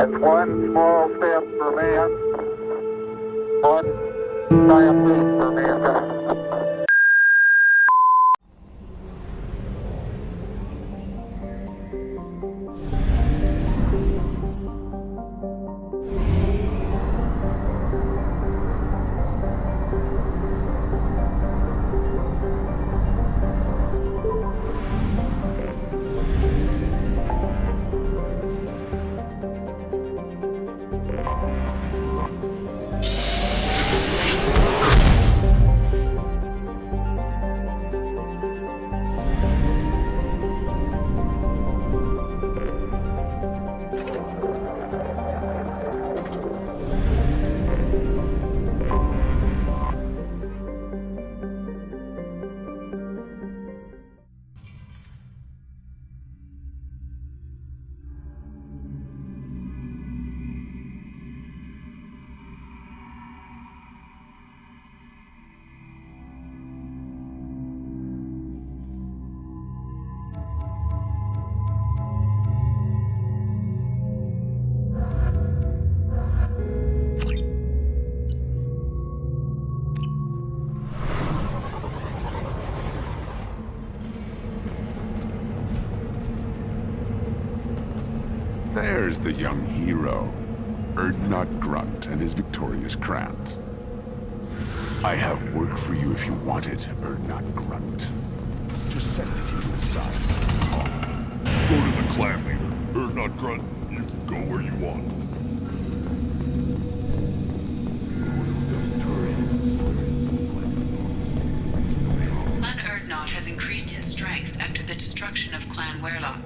It's one small step for man, one giant leap for mankind. There's the young hero, Erdnot Grunt and his victorious crowns. I have work for you if you want it, Erdnot Grunt. Just set the team aside. Go to the clan leader, Erdnot Grunt. You can go where you want. Clan Erdnot has increased in strength after the destruction of Clan Werlock.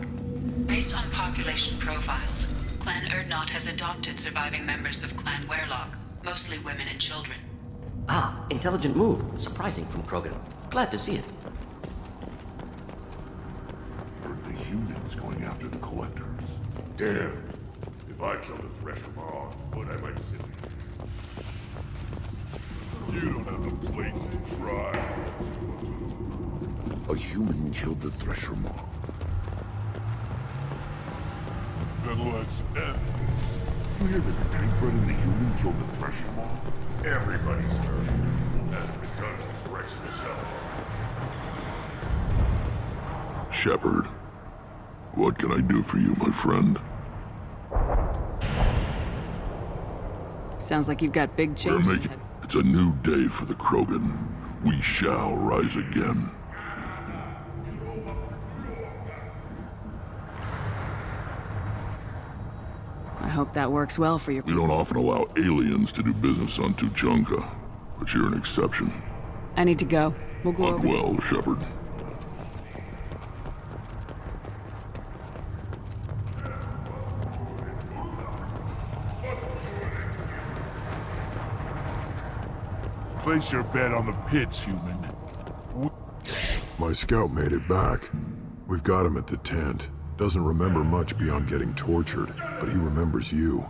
Based on population profiles, Clan Erdnot has adopted surviving members of Clan Werlock, mostly women and children. Ah, intelligent move. Surprising from Krogan. Glad to see it. Heard the humans going after the collectors. Damn. If I killed a Thresher on foot, I might sit here. You don't have the plates to try. A human killed the Thresher Maw. Then let's end this. You hear that the tank bred and the human killed the Thresher Maw? Everybody's heard. Hasn't been done since Rex himself. Sheppard, what can I do for you, my friend? Sounds like you've got big We're changes making... ahead. It's a new day for the Krogan. We shall rise again. I hope that works well for your... We don't often allow aliens to do business on Tuchanka, but you're an exception. I need to go. We'll go Hunt over this. well, Sheppard. Place your bet on the pits, human. My scout made it back. We've got him at the tent. Doesn't remember much beyond getting tortured, but he remembers you.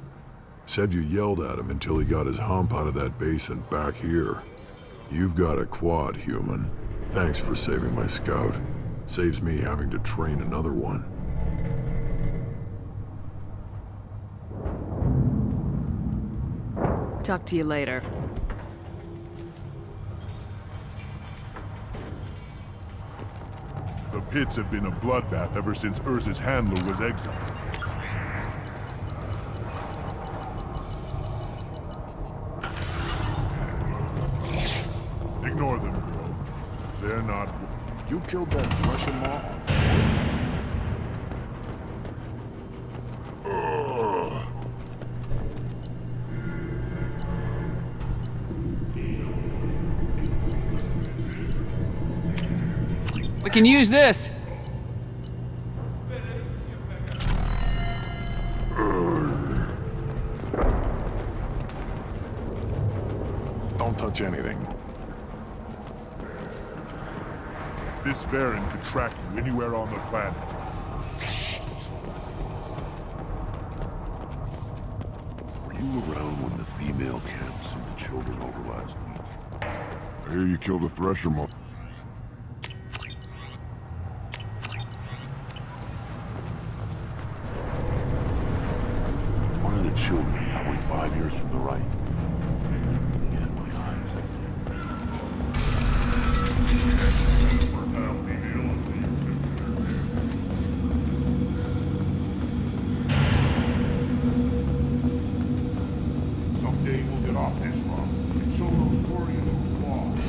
Said you yelled at him until he got his hump out of that basin back here. You've got a quad, human. Thanks for saving my scout. Saves me having to train another one. Talk to you later. The pits have been a bloodbath ever since Urza's handler was exiled. Ignore them, girl. They're not... You killed that Thresher Maw? We can use this! Don't touch anything. This Baron could track you anywhere on the planet. Were you around when the female camps and the children over last week? I hear you killed a Thresher Maw. One Where are the children? Are we 5 years from the right? Yeah, my eyes. Fertile female of the someday we'll get off this rock and show those Koreans who's lost.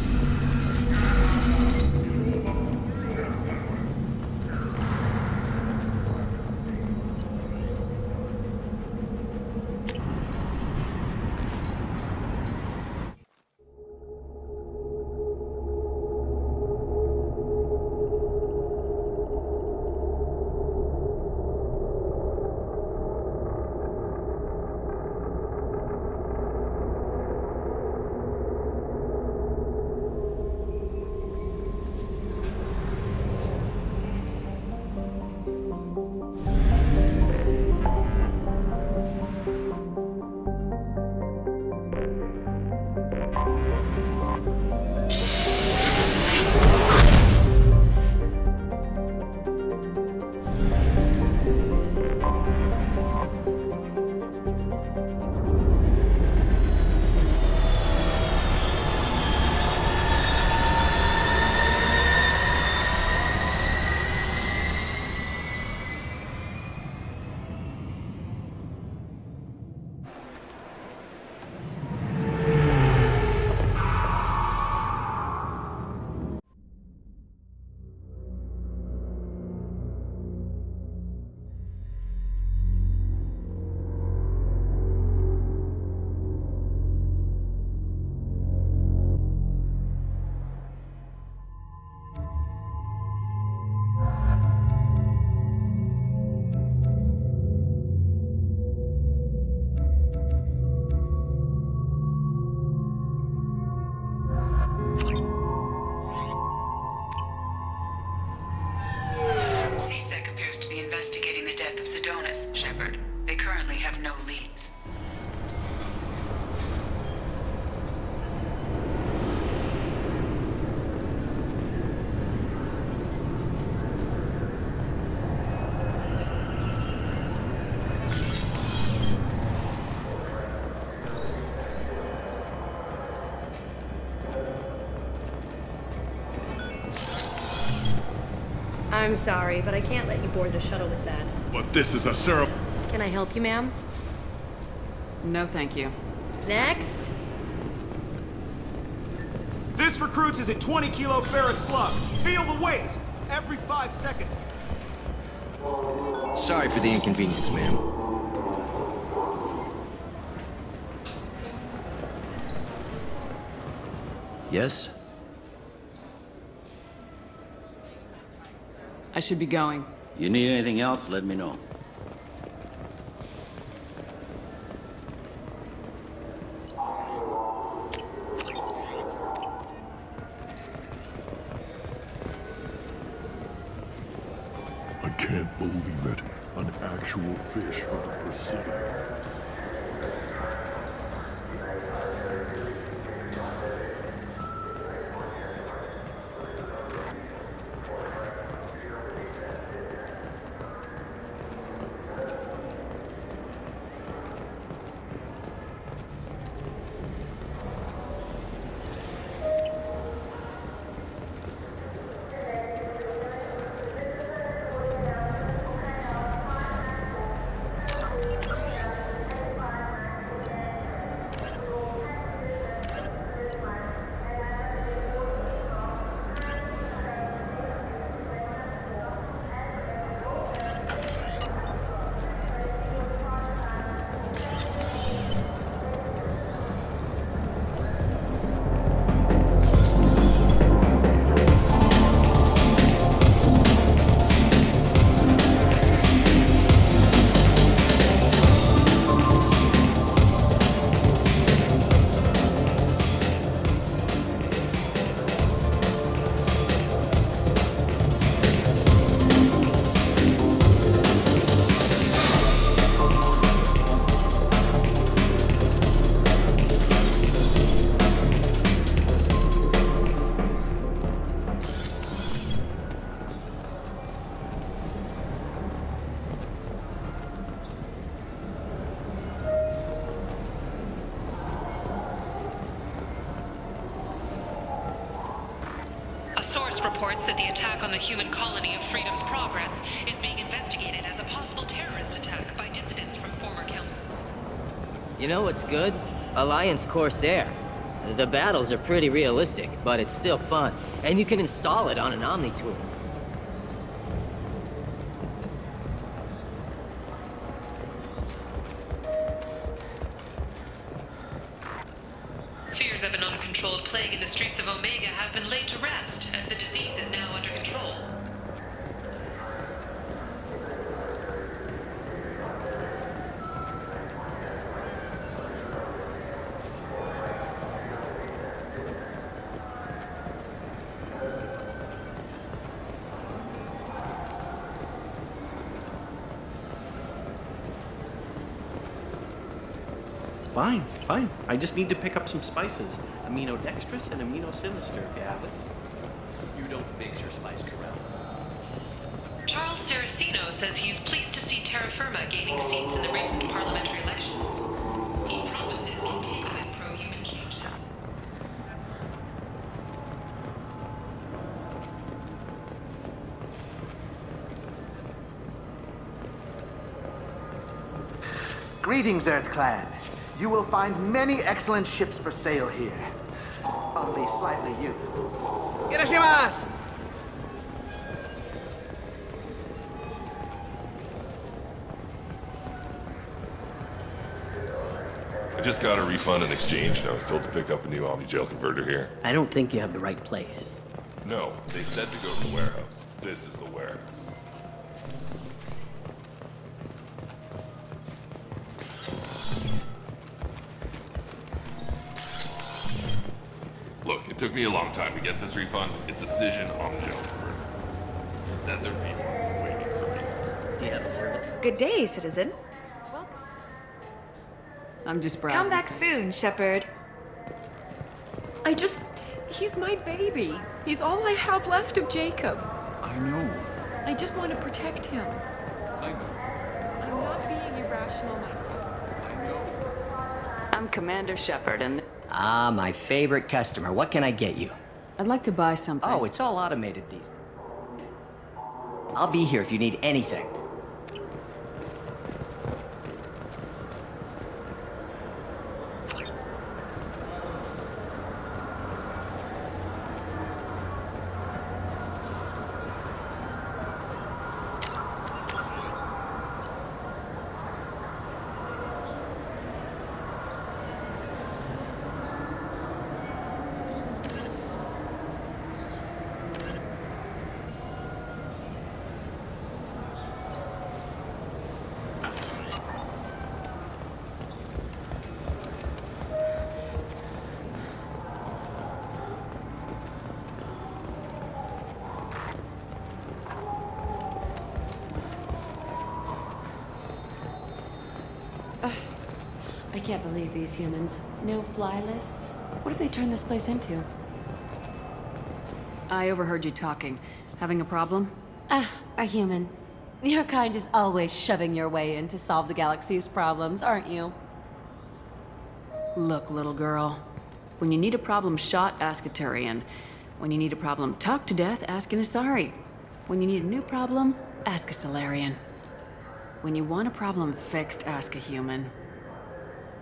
CSEC appears to be investigating the death of Sedonis, Sheppard. They currently have no leads. I'm sorry, but I can't let you board the shuttle with that. But this is a syrup. Can I help you, ma'am? No, thank you. Next? This recruits is a 20-kilo ferrous slug. Feel the weight! Every 5 seconds. Sorry for the inconvenience, ma'am. Yes? I should be going. You need anything else, let me know. I can't believe it. An actual fish from the Pacific. source reports that the attack on the human colony of Freedom's Progress is being investigated as a possible terrorist attack by dissidents from former council. You know what's good? Alliance Corsair. The battles are pretty realistic, but it's still fun. And you can install it on an Omni tool. Fears of an uncontrolled plague in the streets of Omega have been laid to rest, as the disease is now under control. Fine, fine. I just need to pick up some spices. Aminodextrous and aminosinister, if you have it. You don't mix your spice, Corral. Charles Saraceno says he is pleased to see Terra Firma gaining seats in the recent parliamentary elections. He promises continuing pro-human changes. Greetings, Earth Clan. You will find many excellent ships for sale here. Only slightly used. Irashimasu! I just got a refund and exchange, and I was told to pick up a new Omni-Gel converter here. I don't think you have the right place. No, they said to go to the warehouse. This is the warehouse. Look, it took me a long time to get this refund. It's a Cision Omni-Gel converter. He said there'd be one waiting for me. Do you have a service? Good day, citizen. I'm just browsing. Come back soon, Sheppard. He's my baby. He's all I have left of Jacob. I know. I just want to protect him. I know. I'm not being irrational, Michael. I know. I'm Commander Sheppard, and Ah, my favorite customer. What can I get you? I'd like to buy something. Oh, it's all automated these. I'll be here if you need anything. I can't believe these humans. No fly lists? What have they turned this place into? I overheard you talking. Having a problem? A human. Your kind is always shoving your way in to solve the galaxy's problems, aren't you? Look, little girl. When you need a problem shot, ask a Turian. When you need a problem talked to death, ask an Asari. When you need a new problem, ask a Solarian. When you want a problem fixed, ask a human.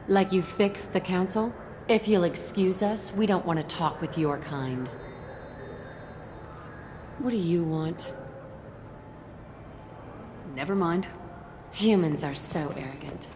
Like you fixed the council? If you'll excuse us, we don't want to talk with your kind. What do you want? Never mind. Humans are so arrogant.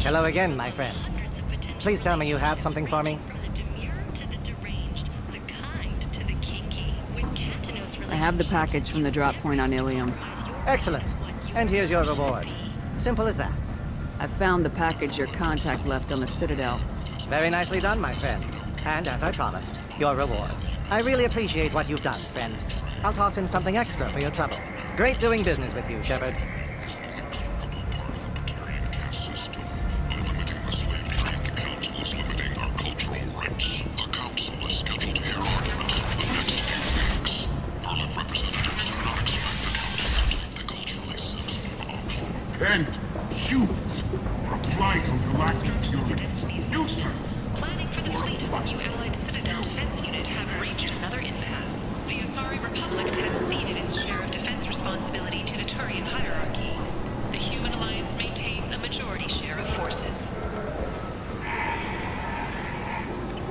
Hello again, my friends. Please tell me you have something for me. I have the package from the drop point on Ilium. Excellent. And here's your reward. Simple as that. I found the package your contact left on the Citadel. Very nicely done, my friend. And as I promised, your reward. I really appreciate what you've done, friend. I'll toss in something extra for your trouble. Great doing business with you, Sheppard. Kent, shoot! Reply to galactic purity. You, sir! Planning for the fleet of the new Allied Citadel defense unit have reached another impasse. The Asari Republics has ceded its share of defense responsibility to the Turian hierarchy. The Human Alliance maintains a majority share of forces.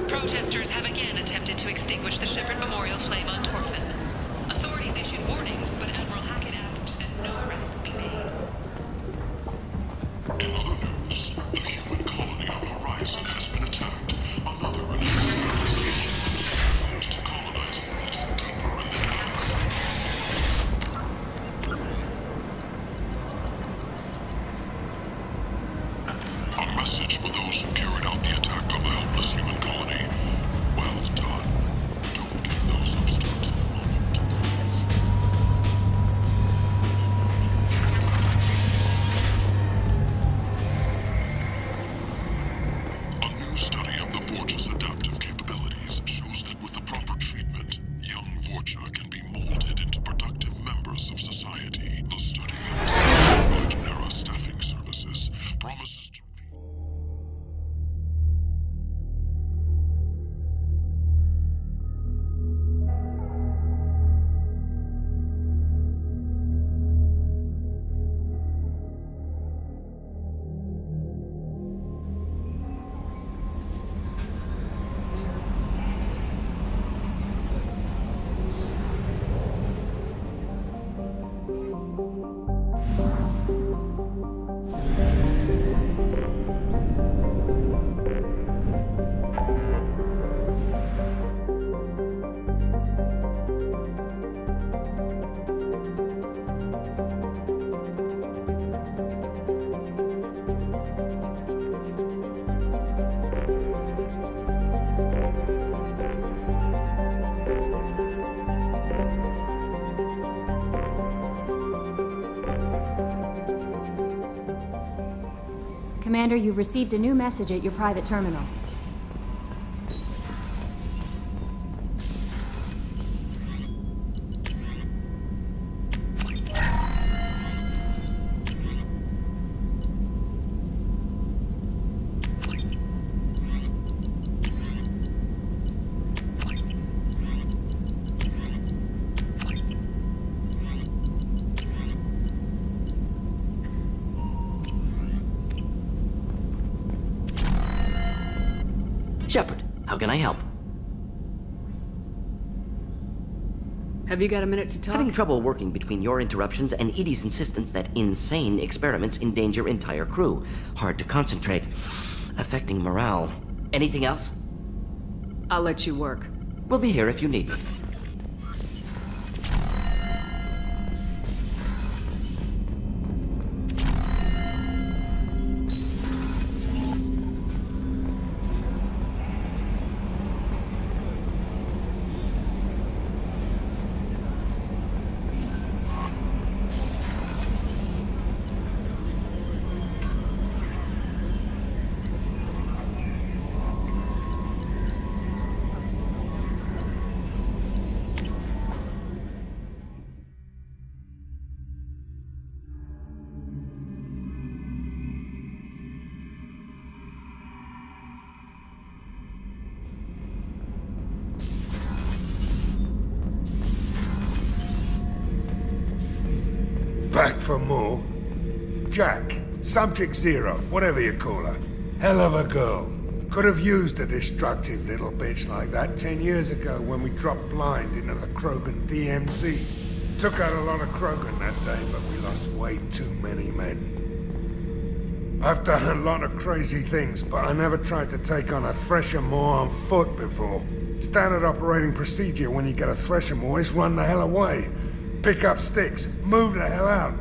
Protesters have again attempted to extinguish the Sheppard Memorial flame on Torfin. Authorities issued warnings, but Admiral Hackett asked that no arrests be made. In other news, the human colony on Horizon has been attacked. Another renewed organization to colonize worlds deeper in the galaxy. A message for those who carried out the attack on the helpless human colony. Well done. Don't give those upstarts a moment to A new study of the Vorge's adaptive capabilities shows that with the proper treatment, young Vorge can be molded into productive members of society. The study of Genera Staffing Services promises to Commander, you've received a new message at your private terminal. Sheppard, how can I help? Have you got a minute to talk? Having trouble working between your interruptions and Edie's insistence that insane experiments endanger entire crew. Hard to concentrate. Affecting morale. Anything else? I'll let you work. We'll be here if you need me. Back for more? Jack, Subject Zero, whatever you call her. Hell of a girl. Could have used a destructive little bitch like that 10 years ago when we dropped blind into the Krogan DMZ. Took out a lot of Krogan that day, but we lost way too many men. I've done a lot of crazy things, but I never tried to take on a thresher maw on foot before. Standard operating procedure when you get a thresher maw is run the hell away. Pick up sticks, move the hell out.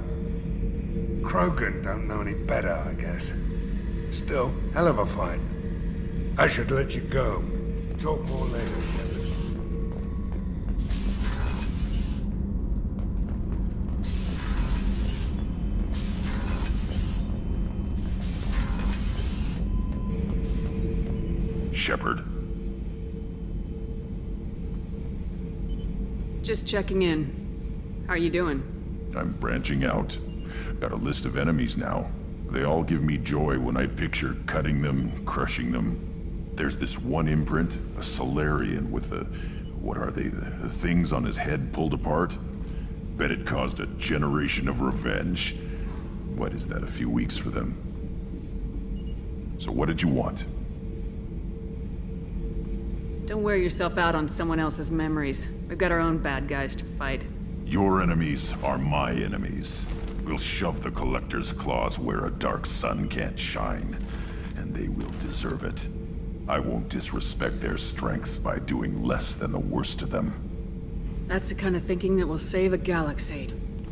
Krogan don't know any better, I guess. Still, hell of a fight. I should let you go. Talk more later, Sheppard. Sheppard. Just checking in. How are you doing? I'm branching out. Got a list of enemies now. They all give me joy when I picture cutting them, crushing them. There's this one imprint, a Solarian with the... what are they? The things on his head pulled apart? Bet it caused a generation of revenge. What is that, a few weeks for them? So what did you want? Don't wear yourself out on someone else's memories. We've got our own bad guys to fight. Your enemies are my enemies. We'll shove the Collector's claws where a dark sun can't shine, and they will deserve it. I won't disrespect their strengths by doing less than the worst to them. That's the kind of thinking that will save a galaxy.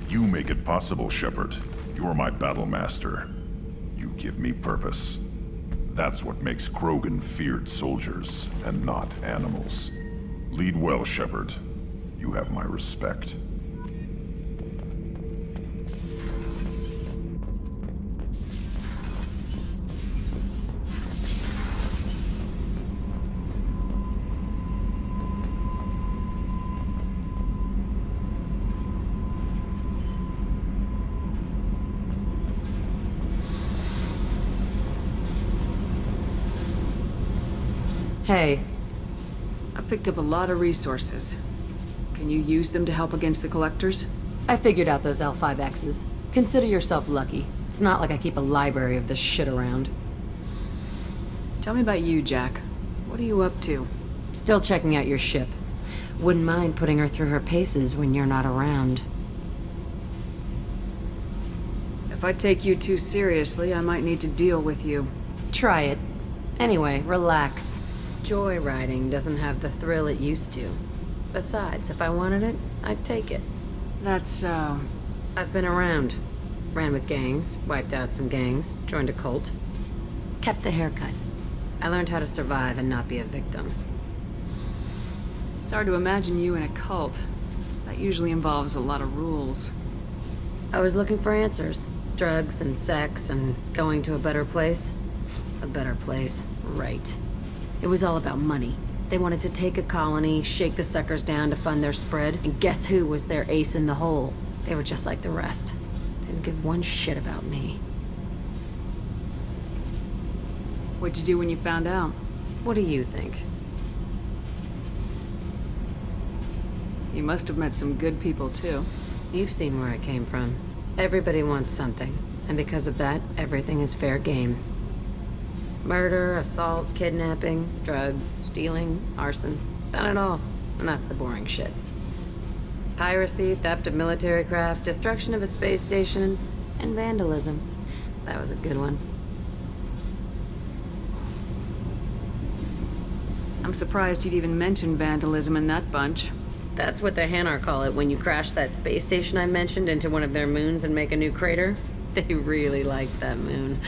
You make it possible, Sheppard. You're my battle master. You give me purpose. That's what makes Krogan feared soldiers, and not animals. Lead well, Sheppard. You have my respect. Hey. I've picked up a lot of resources. Can you use them to help against the Collectors? I figured out those L5Xs. Consider yourself lucky. It's not like I keep a library of this shit around. Tell me about you, Jack. What are you up to? Still checking out your ship. Wouldn't mind putting her through her paces when you're not around. If I take you too seriously, I might need to deal with you. Try it. Anyway, relax. Joyriding doesn't have the thrill it used to. Besides, if I wanted it, I'd take it. That's so... I've been around. Ran with gangs, wiped out some gangs, joined a cult. Kept the haircut. I learned how to survive and not be a victim. It's hard to imagine you in a cult. That usually involves a lot of rules. I was looking for answers. Drugs and sex and going to a better place. A better place, right. It was all about money. They wanted to take a colony, shake the suckers down to fund their spread, and guess who was their ace in the hole? They were just like the rest. Didn't give one shit about me. What'd you do when you found out? What do you think? You must have met some good people, too. You've seen where I came from. Everybody wants something, and because of that, everything is fair game. Murder, assault, kidnapping, drugs, stealing, arson. Done it all. And that's the boring shit. Piracy, theft of military craft, destruction of a space station, and vandalism. That was a good one. I'm surprised you'd even mention vandalism in that bunch. That's what the Hanar call it when you crash that space station I mentioned into one of their moons and make a new crater. They really liked that moon.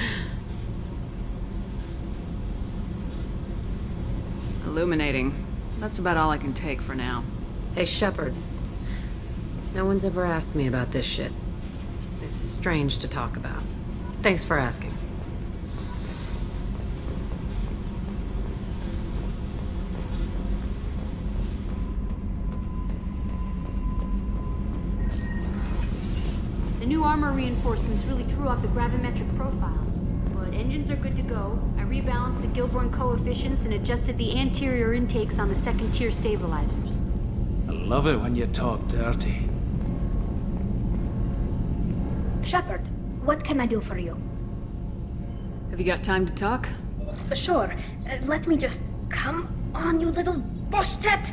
Illuminating. That's about all I can take for now. Hey, Sheppard. No one's ever asked me about this shit. It's strange to talk about. Thanks for asking. The new armor reinforcements really threw off the gravimetric profiles. But engines are good to go. I rebalanced the Gilborn coefficients and adjusted the anterior intakes on the second-tier stabilizers. I love it when you talk dirty. Sheppard, what can I do for you? Have you got time to talk? Sure. Let me just... Come on, you little bushtet!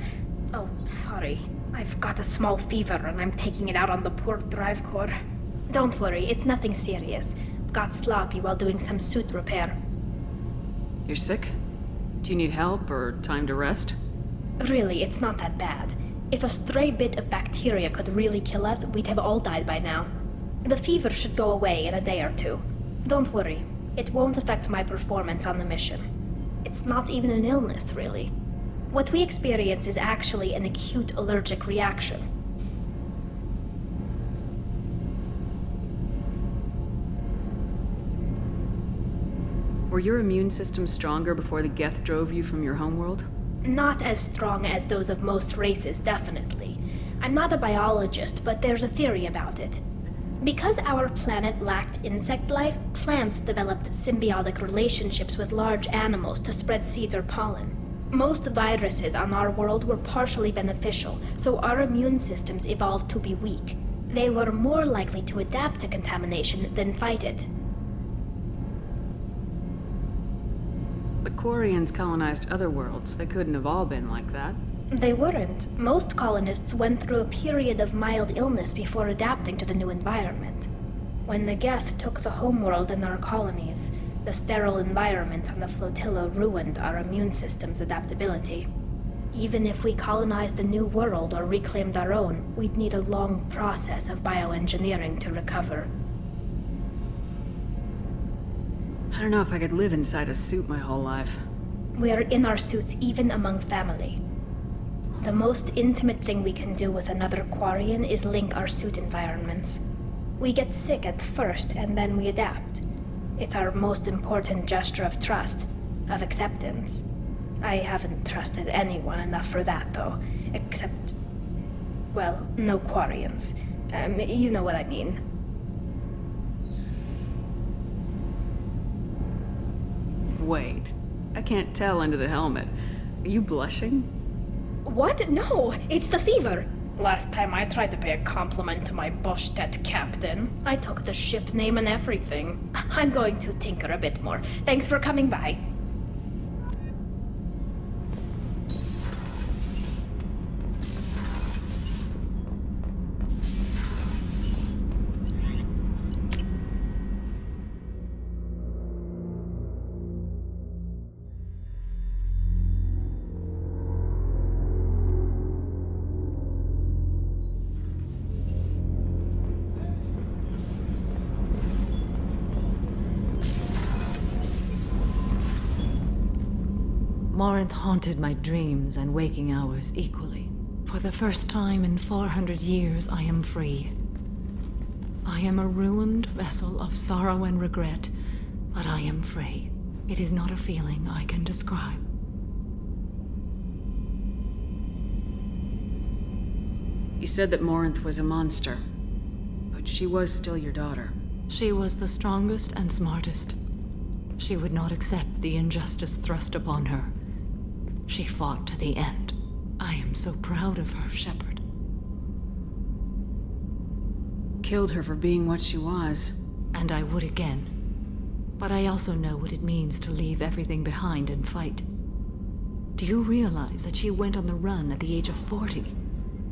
Oh, sorry. I've got a small fever and I'm taking it out on the poor drive core. Don't worry, it's nothing serious. Got sloppy while doing some suit repair. You're sick? Do you need help or time to rest? Really, it's not that bad. If a stray bit of bacteria could really kill us, we'd have all died by now. The fever should go away in a day or two. Don't worry, it won't affect my performance on the mission. It's not even an illness, really. What we experience is actually an acute allergic reaction. Were your immune system stronger before the Geth drove you from your homeworld? Not as strong as those of most races, definitely. I'm not a biologist, but there's a theory about it. Because our planet lacked insect life, plants developed symbiotic relationships with large animals to spread seeds or pollen. Most viruses on our world were partially beneficial, so our immune systems evolved to be weak. They were more likely to adapt to contamination than fight it. But Quarians colonized other worlds. They couldn't have all been like that. They weren't. Most colonists went through a period of mild illness before adapting to the new environment. When the Geth took the homeworld in our colonies, the sterile environment on the flotilla ruined our immune system's adaptability. Even if we colonized a new world or reclaimed our own, we'd need a long process of bioengineering to recover. I don't know if I could live inside a suit my whole life. We are in our suits even among family. The most intimate thing we can do with another Quarian is link our suit environments. We get sick at first, and then we adapt. It's our most important gesture of trust, of acceptance. I haven't trusted anyone enough for that, though. Except... well, no Quarians. You know what I mean. Wait. I can't tell under the helmet. Are you blushing? What? No, it's the fever. Last time I tried to pay a compliment to my Boschtet captain, I took the ship name and everything. I'm going to tinker a bit more. Thanks for coming by. Morinth haunted my dreams and waking hours equally. For the first time in 400 years, I am free. I am a ruined vessel of sorrow and regret, but I am free. It is not a feeling I can describe. You said that Morinth was a monster, but she was still your daughter. She was the strongest and smartest. She would not accept the injustice thrust upon her. She fought to the end. I am so proud of her, Sheppard. Killed her for being what she was. And I would again. But I also know what it means to leave everything behind and fight. Do you realize that she went on the run at the age of 40?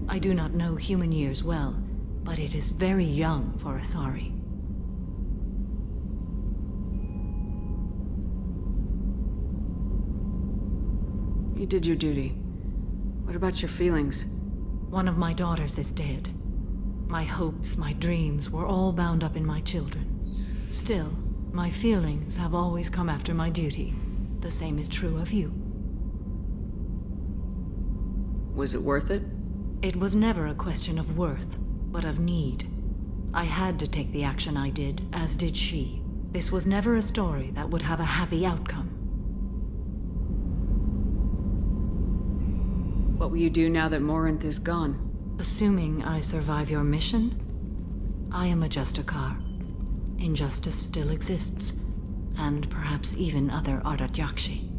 I do not know human years well, but it is very young for Asari. You did your duty. What about your feelings? One of my daughters is dead. My hopes, my dreams were all bound up in my children. Still, my feelings have always come after my duty. The same is true of you. Was it worth it? It was never a question of worth, but of need. I had to take the action I did, as did she. This was never a story that would have a happy outcome. What will you do now that Morinth is gone? Assuming I survive your mission, I am a Justicar. Injustice still exists, and perhaps even other Ardat Yakshi.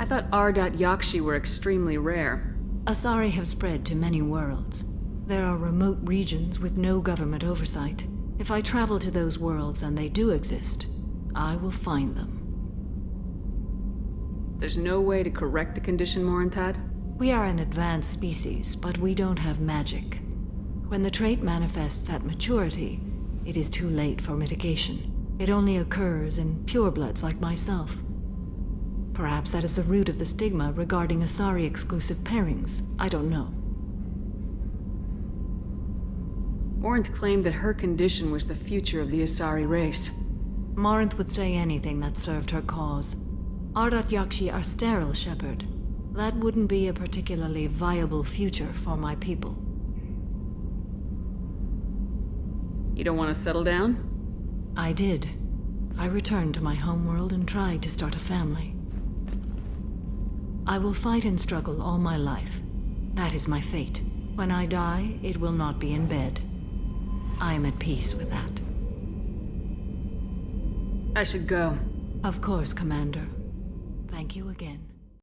I thought Ardat Yakshi were extremely rare. Asari have spread to many worlds. There are remote regions with no government oversight. If I travel to those worlds and they do exist, I will find them. There's no way to correct the condition Morinth had? We are an advanced species, but we don't have magic. When the trait manifests at maturity, it is too late for mitigation. It only occurs in purebloods like myself. Perhaps that is the root of the stigma regarding Asari-exclusive pairings. I don't know. Morinth claimed that her condition was the future of the Asari race. Morinth would say anything that served her cause. Ardat Yakshi are sterile, Sheppard. That wouldn't be a particularly viable future for my people. You don't want to settle down? I did. I returned to my homeworld and tried to start a family. I will fight and struggle all my life. That is my fate. When I die, it will not be in bed. I am at peace with that. I should go. Of course, Commander. Thank you again.